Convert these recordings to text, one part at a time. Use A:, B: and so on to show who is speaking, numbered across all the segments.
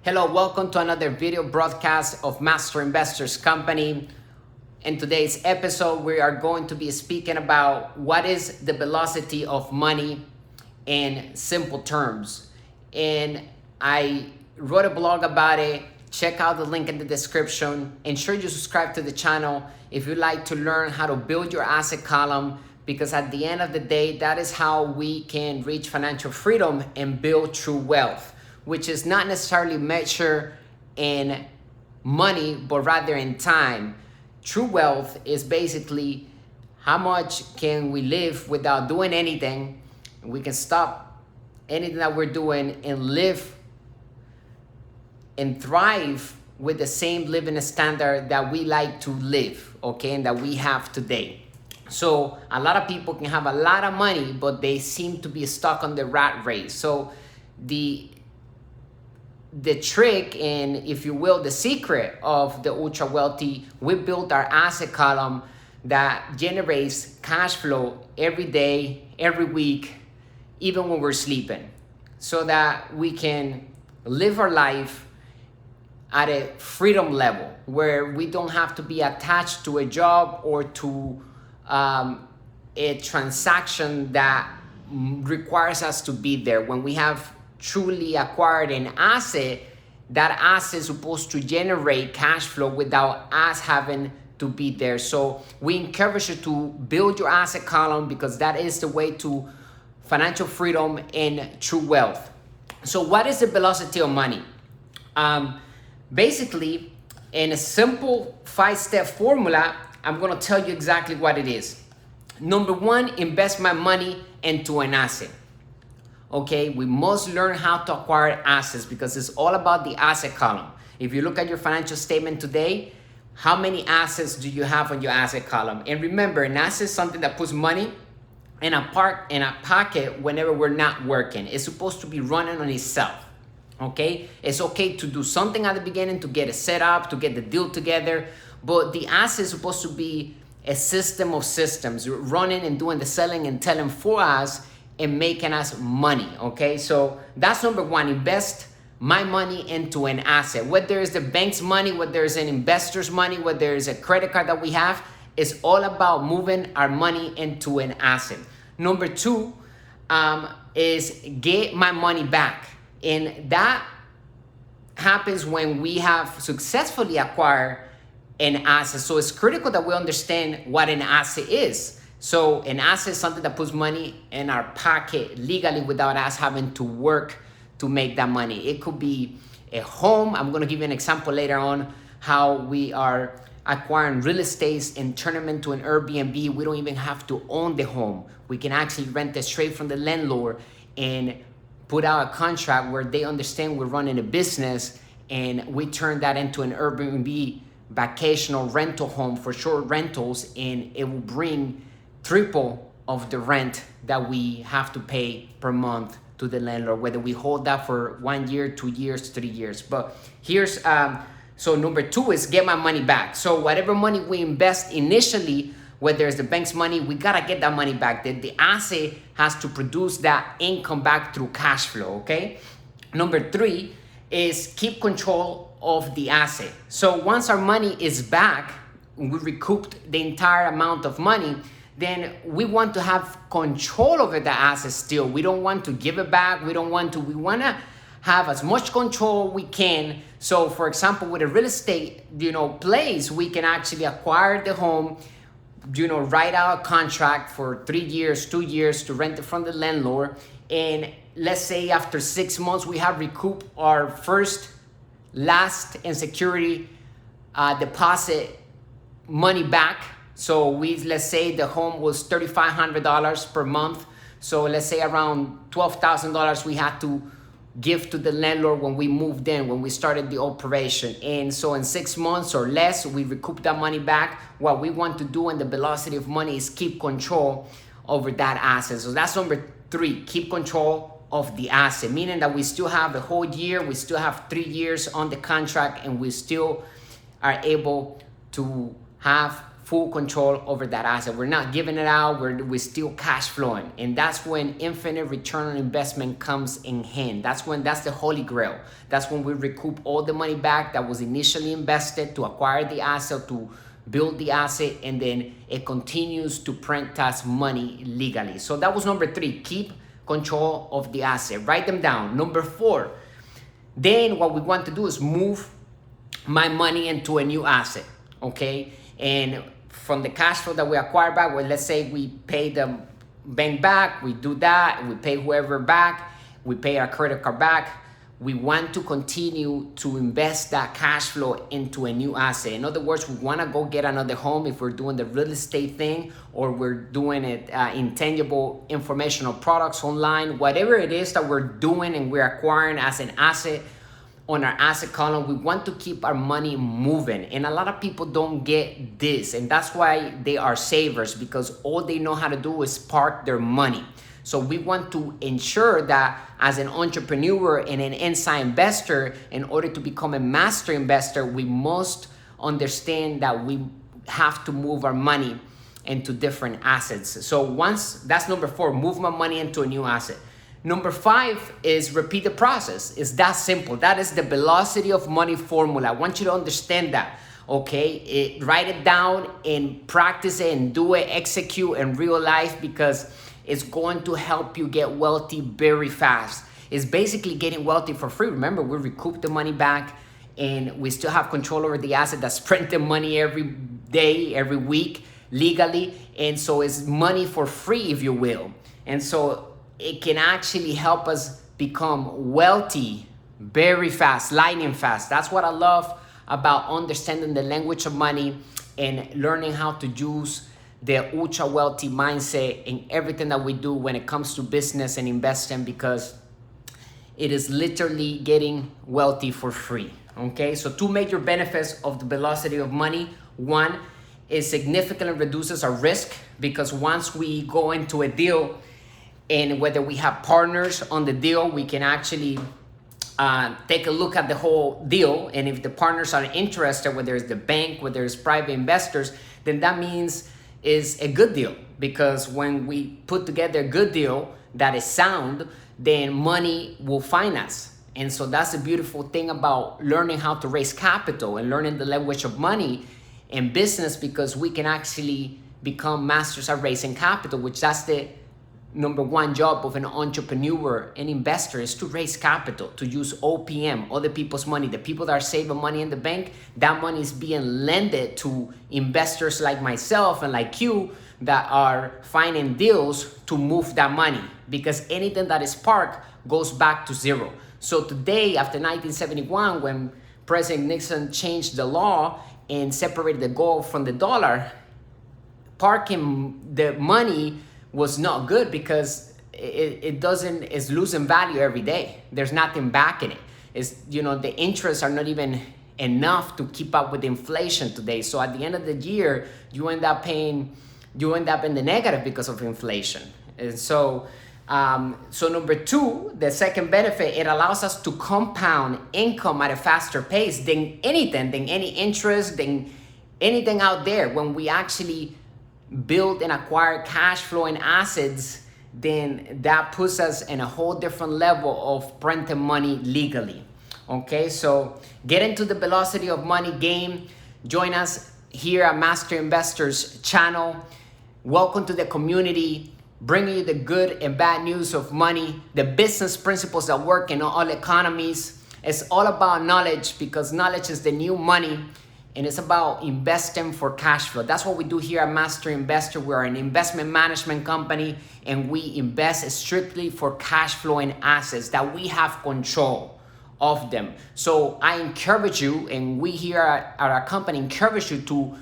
A: Hello, welcome to another video broadcast of Master Investors Company. In today's episode, we are going to be speaking about what is the velocity of money in simple terms. And I wrote a blog about it. Check out the link in the description. Ensure you subscribe to the channel if you'd like to learn how to build your asset column, because at the end of the day, that is how we can reach financial freedom and build true wealth, which is not necessarily measured in money, but rather in time. True wealth is basically how much can we live without doing anything. We can stop anything that we're doing and live and thrive with the same living standard that we like to live, okay, and that we have today. So a lot of people can have a lot of money, but they seem to be stuck on the rat race. So the trick, and if you will, the secret of the ultra wealthy, we built our asset column that generates cash flow every day, every week, even when we're sleeping, so that we can live our life at a freedom level where we don't have to be attached to a job or to a transaction that requires us to be there. When we have truly acquired an asset, that asset is supposed to generate cash flow without us having to be there. So we encourage you to build your asset column, because that is the way to financial freedom and true wealth. So what is the velocity of money? Basically, in a simple 5-step formula, I'm going to tell you exactly what it is. Number one, invest my money into an asset. Okay, we must learn how to acquire assets, because it's all about the asset column. If you look at your financial statement today, how many assets do you have on your asset column? And remember, an asset is something that puts money in a pocket whenever we're not working. It's supposed to be running on itself. Okay, it's okay to do something at the beginning to get it set up, to get the deal together, but the asset is supposed to be a system of systems, running and doing the selling and telling for us and making us money. Okay, so that's number one. Invest my money into an asset. Whether it's the bank's money, whether it's an investor's money, whether it's a credit card that we have, it's all about moving our money into an asset. Number two is get my money back. And that happens when we have successfully acquired an asset. So it's critical that we understand what an asset is. So an asset is something that puts money in our pocket legally without us having to work to make that money. It could be a home. I'm going to give you an example later on how we are acquiring real estate and turn them into an Airbnb. We don't even have to own the home. We can actually rent it straight from the landlord and put out a contract where they understand we're running a business, and we turn that into an Airbnb vacational rental home for short rentals, and it will bring triple of the rent that we have to pay per month to the landlord, whether we hold that for 1 year, 2 years, 3 years. But here's, so number two is get my money back. So whatever money we invest initially, whether it's the bank's money, we gotta get that money back. The asset has to produce that income back through cash flow, okay? Number three is keep control of the asset. So once our money is back, we recouped the entire amount of money, then we want to have control over the asset still. We don't want to give it back. We wanna have as much control we can. So for example, with a real estate, place, we can actually acquire the home, write out a contract for 3 years, 2 years to rent it from the landlord. And let's say after 6 months, we have recouped our first, last, and security deposit money back. So let's say the home was $3,500 per month. So let's say around $12,000 we had to give to the landlord when we moved in, when we started the operation. And so in 6 months or less, we recoup that money back. What we want to do in the velocity of money is keep control over that asset. So that's number three, keep control of the asset, meaning that we still have a whole year, we still have 3 years on the contract, and we still are able to have full control over that asset. We're not giving it out, we're still cash flowing. And that's when infinite return on investment comes in hand. That's the holy grail. That's when we recoup all the money back that was initially invested to acquire the asset, to build the asset, and then it continues to print us money legally. So that was number 3, keep control of the asset. Write them down. Number 4, then what we want to do is move my money into a new asset, okay? And from the cash flow that we acquire back, well, let's say we pay the bank back, we do that, we pay whoever back, we pay our credit card back. We want to continue to invest that cash flow into a new asset. In other words, we want to go get another home if we're doing the real estate thing, or we're doing it intangible informational products online. Whatever it is that we're doing and we're acquiring as an asset on our asset column, we want to keep our money moving. And a lot of people don't get this, and that's why they are savers, because all they know how to do is park their money. So we want to ensure that as an entrepreneur and an inside investor, in order to become a master investor, we must understand that we have to move our money into different assets. So once, that's number 4, move my money into a new asset. Number 5 is repeat the process. It's that simple. That is the velocity of money formula. I want you to understand that, okay? Write it down and practice it and do it, execute in real life, because it's going to help you get wealthy very fast. It's basically getting wealthy for free. Remember, we recoup the money back and we still have control over the asset that's printing money every day, every week, legally. And so it's money for free, if you will. And so it can actually help us become wealthy very fast, lightning fast. That's what I love about understanding the language of money and learning how to use the ultra wealthy mindset in everything that we do when it comes to business and investing, because it is literally getting wealthy for free. Okay, so 2 major benefits of the velocity of money. 1 is significantly reduces our risk, because once we go into a deal, and whether we have partners on the deal, we can actually take a look at the whole deal. And if the partners are interested, whether it's the bank, whether it's private investors, then that means is a good deal. Because when we put together a good deal that is sound, then money will find us. And so that's the beautiful thing about learning how to raise capital and learning the language of money in business, because we can actually become masters at raising capital, which that's the number 1 job of an entrepreneur and investor, is to raise capital, to use OPM, other people's money. The people that are saving money in the bank, that money is being lended to investors like myself and like you that are finding deals to move that money, because anything that is parked goes back to zero. So today, after 1971, when President Nixon changed the law and separated the gold from the dollar, parking the money was not good, because it's losing value every day. There's nothing backing it. It's, the interests are not even enough to keep up with inflation today. So at the end of the year, you end up in the negative because of inflation. And so number 2, the second benefit, it allows us to compound income at a faster pace than any interest, than anything out there. When we actually build and acquire cash flow and assets, then that puts us in a whole different level of printing money legally. Okay, so get into the velocity of money game. Join us here at Master Investors channel. Welcome to the community, bringing you the good and bad news of money, the business principles that work in all economies. It's all about knowledge, because knowledge is the new money. And it's about investing for cash flow. That's what we do here at Master Investor. We're an investment management company, and we invest strictly for cash flowing assets that we have control of them. So I encourage you, and we here at our company encourage you to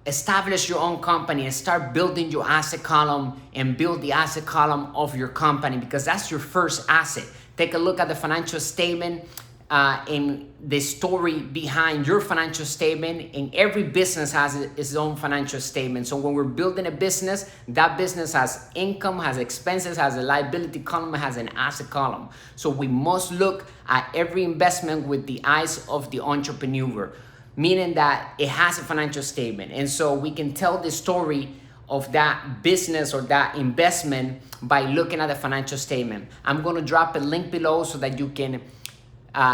A: establish your own company and start building your asset column and build the asset column of your company, because that's your first asset. Take a look at the financial statement and the story behind your financial statement. And every business has its own financial statement. So when we're building a business, that business has income, has expenses, has a liability column, has an asset column. So we must look at every investment with the eyes of the entrepreneur. meaning that it has a financial statement. And so we can tell the story of that business or that investment by looking at the financial statement. I'm gonna drop a link below so that you can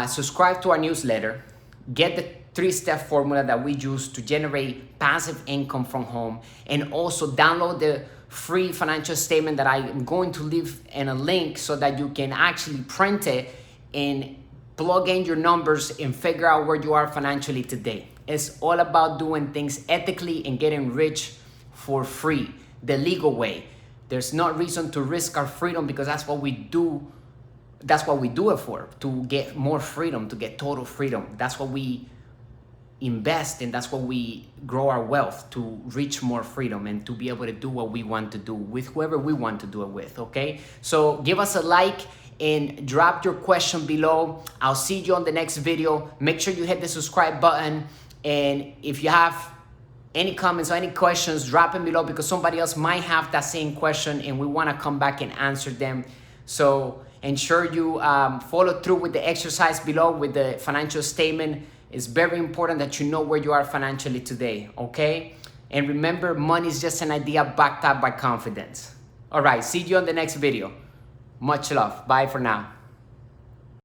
A: subscribe to our newsletter, get the 3-step formula that we use to generate passive income from home, and also download the free financial statement that I am going to leave in a link so that you can actually print it and plug in your numbers and figure out where you are financially today. It's all about doing things ethically and getting rich for free, the legal way. There's no reason to risk our freedom, because that's what we do. That's what we do it for, to get more freedom, to get total freedom. That's what we invest in. That's what we grow our wealth, to reach more freedom and to be able to do what we want to do with whoever we want to do it with, okay? So give us a like and drop your question below. I'll see you on the next video. Make sure you hit the subscribe button. And if you have any comments or any questions, drop them below, because somebody else might have that same question and we want to come back and answer them. So ensure you follow through with the exercise below with the financial statement. It's very important that you know where you are financially today, okay? And remember, money is just an idea backed up by confidence. All right, see you on the next video. Much love. Bye for now.